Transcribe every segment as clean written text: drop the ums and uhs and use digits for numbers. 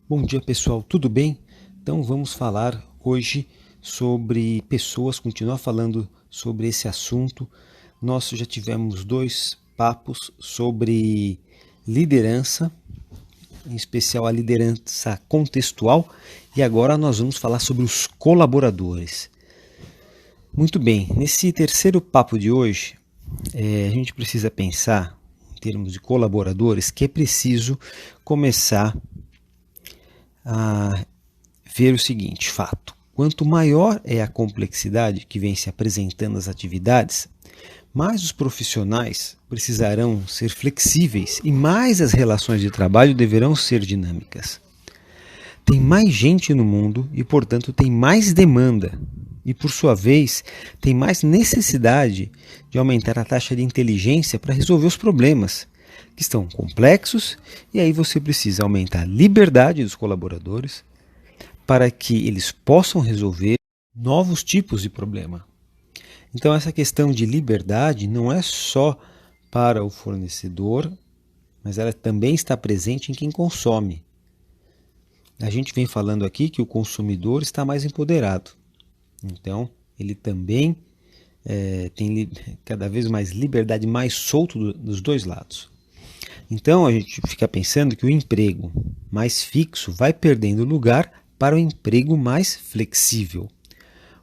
Bom dia pessoal, tudo bem? Então vamos falar hoje sobre pessoas, continuar falando sobre esse assunto. Nós já tivemos dois papos sobre liderança, em especial a liderança contextual, e agora nós vamos falar sobre os colaboradores. Muito bem, nesse terceiro papo de hoje, a gente precisa pensar, em termos de colaboradores, que é preciso começar a ver o seguinte fato: quanto maior é a complexidade que vem se apresentando nas atividades, mais os profissionais precisarão ser flexíveis e mais as relações de trabalho deverão ser dinâmicas. Tem mais gente no mundo e, portanto, tem mais demanda. E, por sua vez, tem mais necessidade de aumentar a taxa de inteligência para resolver os problemas, que estão complexos, e aí você precisa aumentar a liberdade dos colaboradores, para que eles possam resolver novos tipos de problema. Então, essa questão de liberdade não é só para o fornecedor, mas ela também está presente em quem consome. A gente vem falando aqui que o consumidor está mais empoderado. Então, ele também tem cada vez mais liberdade, mais solto dos dois lados. Então, a gente fica pensando que o emprego mais fixo vai perdendo lugar para o emprego mais flexível.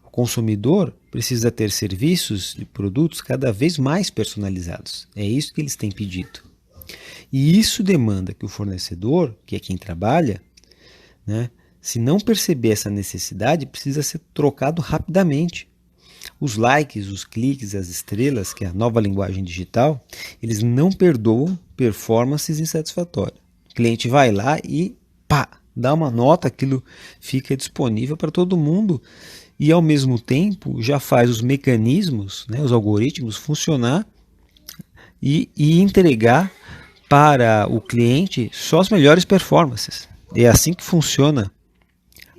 O consumidor precisa ter serviços e produtos cada vez mais personalizados. É isso que eles têm pedido. E isso demanda que o fornecedor, que é quem trabalha, se não perceber essa necessidade, precisa ser trocado rapidamente. Os likes, os cliques, as estrelas, que é a nova linguagem digital, eles não perdoam performances insatisfatórias. O cliente vai lá e pá, dá uma nota, aquilo fica disponível para todo mundo e, ao mesmo tempo, já faz os mecanismos, os algoritmos funcionar e entregar para o cliente só as melhores performances. É assim que funciona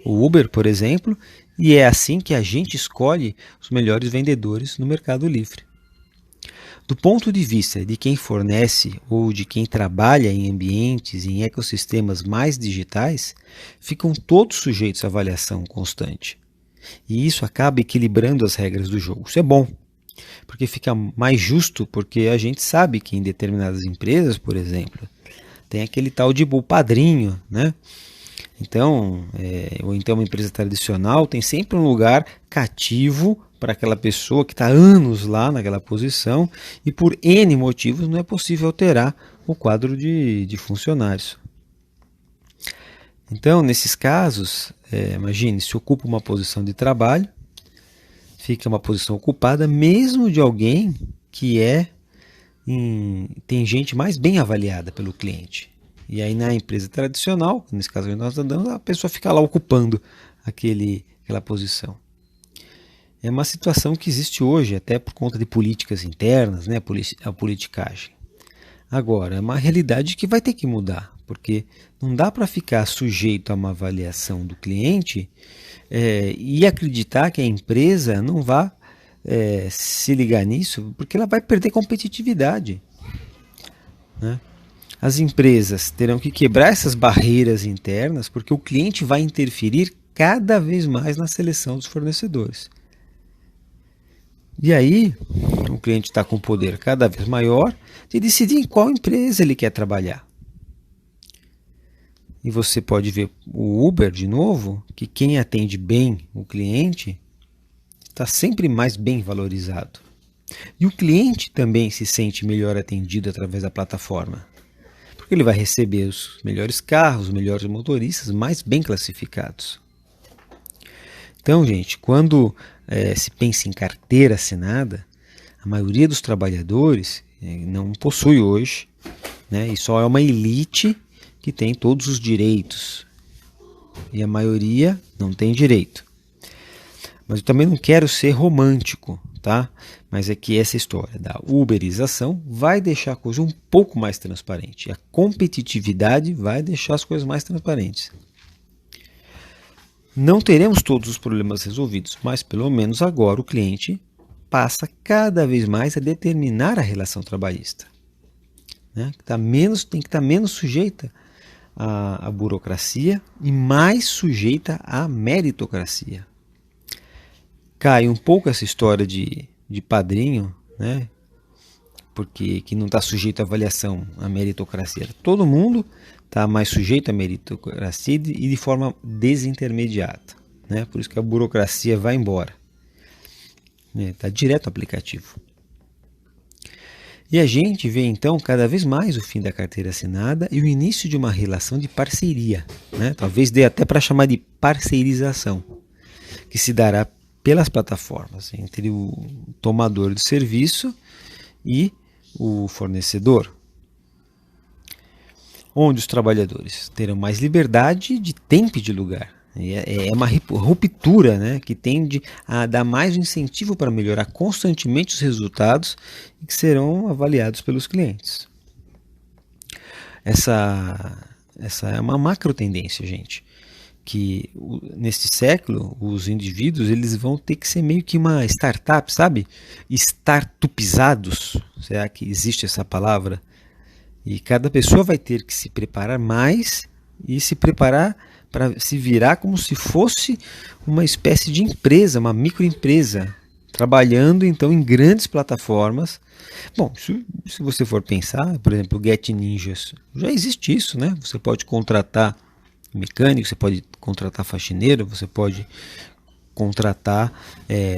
o Uber, por exemplo, e é assim que a gente escolhe os melhores vendedores no Mercado Livre. Do ponto de vista de quem fornece ou de quem trabalha em ambientes, em ecossistemas mais digitais, ficam todos sujeitos à avaliação constante. E isso acaba equilibrando as regras do jogo. Isso é bom, porque fica mais justo, porque a gente sabe que em determinadas empresas, por exemplo, tem aquele tal de padrinho, né? Então, ou então uma empresa tradicional tem sempre um lugar cativo para aquela pessoa que está anos lá naquela posição e por N motivos não é possível alterar o quadro de funcionários. Então, nesses casos, imagine, se ocupa uma posição de trabalho, fica uma posição ocupada mesmo de alguém que tem gente mais bem avaliada pelo cliente. E aí na empresa tradicional, nesse caso que nós estamos dando, a pessoa fica lá ocupando aquela posição. É uma situação que existe hoje, até por conta de políticas internas, a politicagem. Agora, é uma realidade que vai ter que mudar, porque não dá para ficar sujeito a uma avaliação do cliente e acreditar que a empresa não vai se ligar nisso, porque ela vai perder competitividade, né? As empresas terão que quebrar essas barreiras internas, porque o cliente vai interferir cada vez mais na seleção dos fornecedores. E aí, o cliente está com um poder cada vez maior de decidir em qual empresa ele quer trabalhar. E você pode ver o Uber, de novo, que quem atende bem o cliente está sempre mais bem valorizado. E o cliente também se sente melhor atendido através da plataforma, porque ele vai receber os melhores carros, os melhores motoristas, mais bem classificados. Então, gente, quando se pensa em carteira assinada, a maioria dos trabalhadores não possui hoje, e só é uma elite que tem todos os direitos. E a maioria não tem direito. Mas eu também não quero ser romântico, tá? Mas é que essa história da uberização vai deixar a coisa um pouco mais transparente. A competitividade vai deixar as coisas mais transparentes. Não teremos todos os problemas resolvidos, mas pelo menos agora o cliente passa cada vez mais a determinar a relação trabalhista. Tem que estar menos sujeita à burocracia e mais sujeita à meritocracia. Cai um pouco essa história de padrinho, né? Porque que não está sujeito à avaliação, à meritocracia. Todo mundo está mais sujeito à meritocracia e de forma desintermediada, né? Por isso que a burocracia vai embora. Está direto ao aplicativo. E a gente vê então cada vez mais o fim da carteira assinada e o início de uma relação de parceria, né? Talvez dê até para chamar de parceirização, que se dará pelas plataformas entre o tomador de serviço e o fornecedor, onde os trabalhadores terão mais liberdade de tempo e de lugar. É uma ruptura, né, que tende a dar mais incentivo para melhorar constantemente os resultados e que serão avaliados pelos clientes. Essa é uma macro tendência, gente, que neste século os indivíduos eles vão ter que ser meio que uma startup, sabe? Startupizados, será que existe essa palavra? E cada pessoa vai ter que se preparar mais e se preparar para se virar como se fosse uma espécie de empresa, uma microempresa, trabalhando então em grandes plataformas. Bom, se você for pensar, por exemplo, o Get Ninjas, já existe isso, né? Você pode contratar mecânico, você pode contratar faxineiro, você pode contratar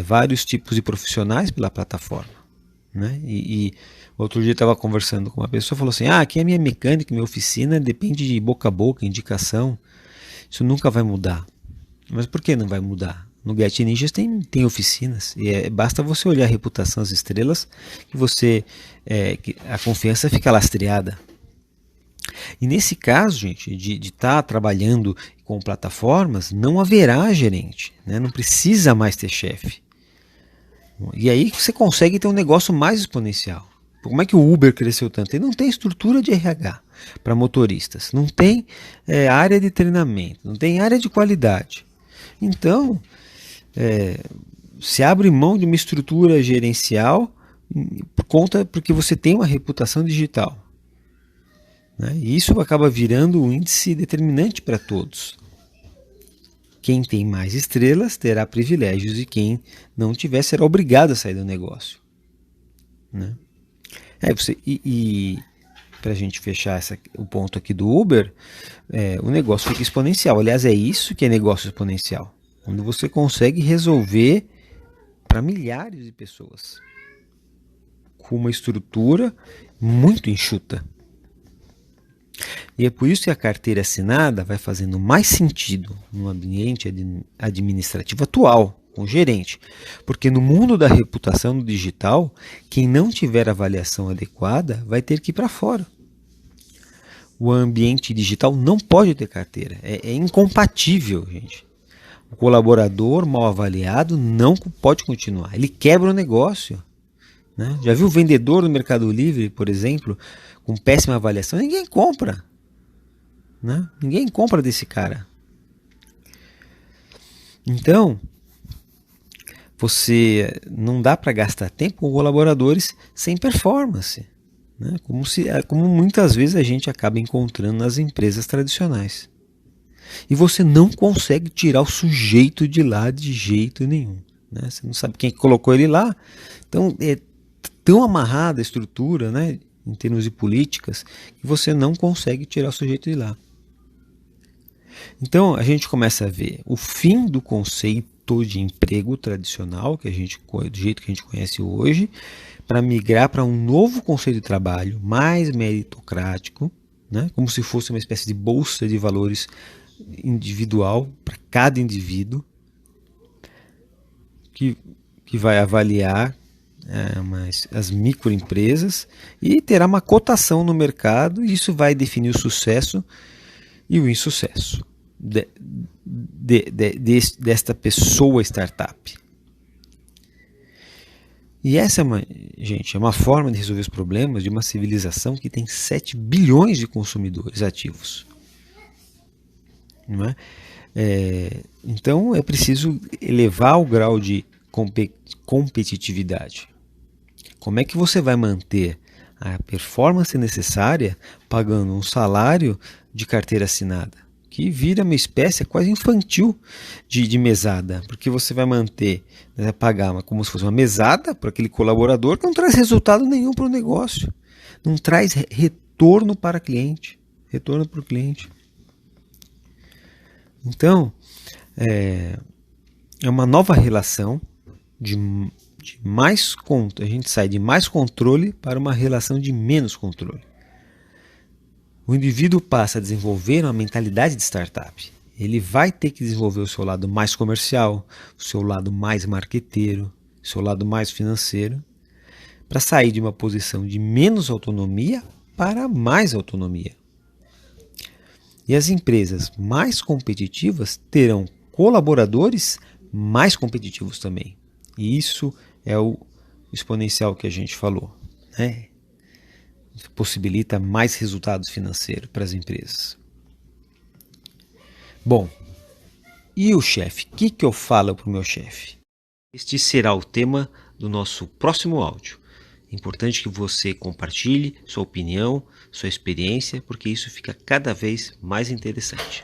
vários tipos de profissionais pela plataforma, né? E outro dia eu estava conversando com uma pessoa, falou assim, aqui é minha mecânica, minha oficina depende de boca a boca, indicação, isso nunca vai mudar. Mas por que não vai mudar? No Get Ninjas tem oficinas, e basta você olhar a reputação, as estrelas, que a confiança fica lastreada. E nesse caso, gente, de estar trabalhando com plataformas, não haverá gerente, né? Não precisa mais ter chefe. E aí você consegue ter um negócio mais exponencial. Como é que o Uber cresceu tanto? Ele não tem estrutura de RH para motoristas, não tem área de treinamento, não tem área de qualidade. Então, se abre mão de uma estrutura gerencial porque você tem uma reputação digital. Né? E isso acaba virando um índice determinante para todos. Quem tem mais estrelas terá privilégios e quem não tiver será obrigado a sair do negócio. Né? Para a gente fechar o ponto aqui do Uber, o negócio fica exponencial. Aliás, é isso que é negócio exponencial. Quando você consegue resolver para milhares de pessoas com uma estrutura muito enxuta. E é por isso que a carteira assinada vai fazendo mais sentido no ambiente administrativo atual, com o gerente. Porque no mundo da reputação no digital, quem não tiver avaliação adequada vai ter que ir para fora. O ambiente digital não pode ter carteira, é incompatível, gente. O colaborador mal avaliado não pode continuar, ele quebra o negócio. Né? Já viu o vendedor no Mercado Livre, por exemplo, com péssima avaliação? Ninguém compra. Né? Ninguém compra desse cara. Então, você não dá para gastar tempo com colaboradores sem performance. Né? Como muitas vezes a gente acaba encontrando nas empresas tradicionais. E você não consegue tirar o sujeito de lá de jeito nenhum. Né? Você não sabe quem colocou ele lá. Então, tão amarrada a estrutura, né, em termos de políticas, que você não consegue tirar o sujeito de lá. Então a gente começa a ver o fim do conceito de emprego tradicional, do jeito que a gente conhece hoje, para migrar para um novo conceito de trabalho mais meritocrático, né, como se fosse uma espécie de bolsa de valores individual para cada indivíduo, que vai avaliar as microempresas e terá uma cotação no mercado, e isso vai definir o sucesso e o insucesso desta pessoa startup. E essa, gente, é uma forma de resolver os problemas de uma civilização que tem 7 bilhões de consumidores ativos. Não é? Então é preciso elevar o grau de competitividade. Como é que você vai manter a performance necessária pagando um salário de carteira assinada, que vira uma espécie quase infantil de mesada, porque você vai manter, né, pagar como se fosse uma mesada para aquele colaborador que não traz resultado nenhum para o negócio, não traz retorno para o cliente. Então, é uma nova relação de mais a gente sai de mais controle para uma relação de menos controle. O indivíduo passa a desenvolver uma mentalidade de startup. Ele vai ter que desenvolver o seu lado mais comercial, o seu lado mais marqueteiro, o seu lado mais financeiro, para sair de uma posição de menos autonomia para mais autonomia. E as empresas mais competitivas terão colaboradores mais competitivos também. E isso é o exponencial que a gente falou, né? Possibilita mais resultados financeiros para as empresas. Bom, e o chefe? O que eu falo para o meu chefe? Este será o tema do nosso próximo áudio. É importante que você compartilhe sua opinião, sua experiência, porque isso fica cada vez mais interessante.